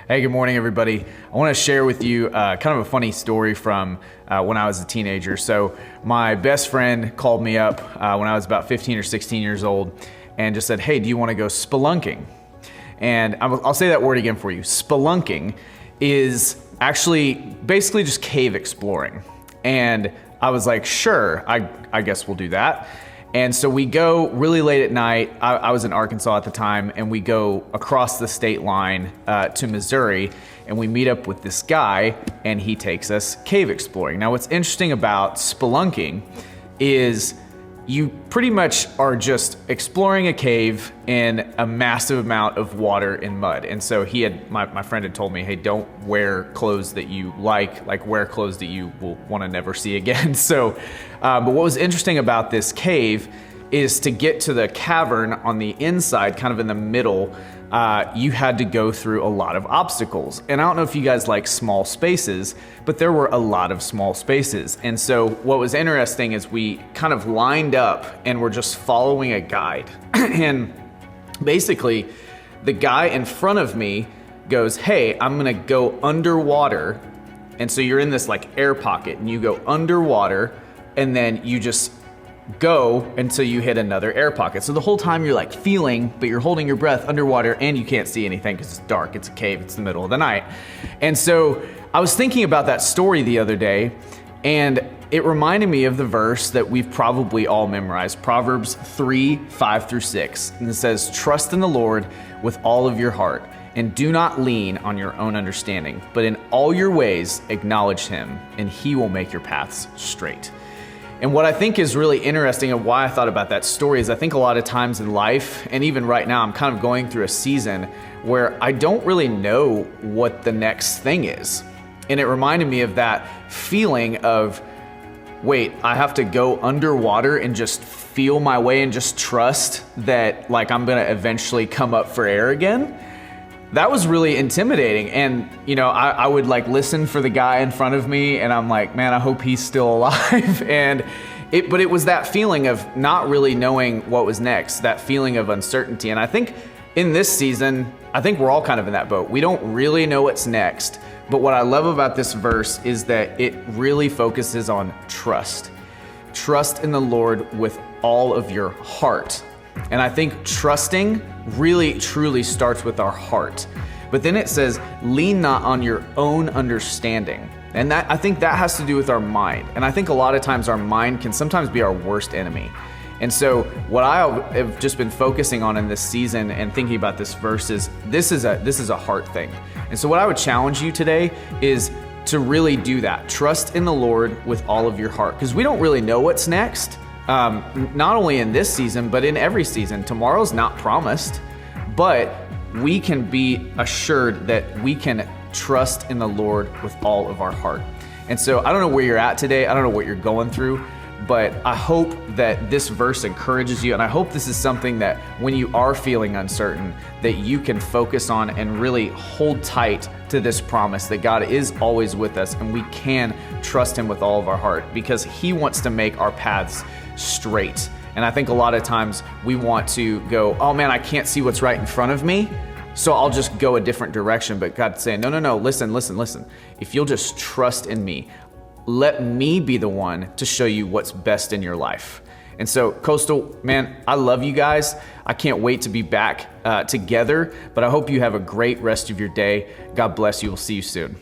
Hey, good morning, everybody. I want to share with you kind of a funny story from when I was a teenager. So my best friend called me up when I was about 15 or 16 years old and just said, hey, do you want to go spelunking? And I'll say that word again for you. Spelunking is actually basically just cave exploring. And I was like, sure, I guess we'll do that. And so we go really late at night. I was in Arkansas at the time, and we go across the state line to Missouri, and we meet up with this guy, and he takes us cave exploring. Now, what's interesting about spelunking is you pretty much are just exploring a cave in a massive amount of water and mud. And so my friend had told me, hey, don't wear clothes that you like wear clothes that you will want to never see again. So, but what was interesting about this cave is to get to the cavern on the inside, kind of in the middle, you had to go through a lot of obstacles. And I don't know if you guys like small spaces, but there were a lot of small spaces. And so what was interesting is we kind of lined up and were just following a guide. And basically, the guy in front of me goes, hey, I'm gonna go underwater. And so you're in this like air pocket and you go underwater and then you just go until you hit another air pocket. So the whole time you're like feeling, but you're holding your breath underwater and you can't see anything because it's dark, it's a cave, it's the middle of the night. And so I was thinking about that story the other day, and it reminded me of the verse that we've probably all memorized, Proverbs 3:5-6. And it says, trust in the Lord with all of your heart and do not lean on your own understanding, but in all your ways acknowledge him and he will make your paths straight. And what I think is really interesting and why I thought about that story is I think a lot of times in life, and even right now, I'm kind of going through a season where I don't really know what the next thing is. And it reminded me of that feeling of, wait, I have to go underwater and just feel my way and just trust that like I'm gonna eventually come up for air again. That was really intimidating. And, you know, I would like listen for the guy in front of me and I'm like, man, I hope he's still alive. But it was that feeling of not really knowing what was next, that feeling of uncertainty. And I think in this season, I think we're all kind of in that boat. We don't really know what's next. But what I love about this verse is that it really focuses on trust. Trust in the Lord with all of your heart. And I think trusting really truly starts with our heart. But then it says, lean not on your own understanding. And that I think that has to do with our mind. And I think a lot of times our mind can sometimes be our worst enemy. And so what I have just been focusing on in this season and thinking about this verse is this is a heart thing. And so what I would challenge you today is to really do that. Trust in the Lord with all of your heart, because we don't really know what's next. Not only in this season, but in every season. Tomorrow's not promised, but we can be assured that we can trust in the Lord with all of our heart. And so I don't know where you're at today. I don't know what you're going through, but I hope that this verse encourages you. And I hope this is something that when you are feeling uncertain, that you can focus on and really hold tight to this promise that God is always with us and we can trust him with all of our heart because he wants to make our paths straight. And I think a lot of times we want to go, oh man, I can't see what's right in front of me, so I'll just go a different direction. But God's saying, no, listen. If you'll just trust in me, let me be the one to show you what's best in your life. And so Coastal, man, I love you guys. I can't wait to be back together, but I hope you have a great rest of your day. God bless you. We'll see you soon.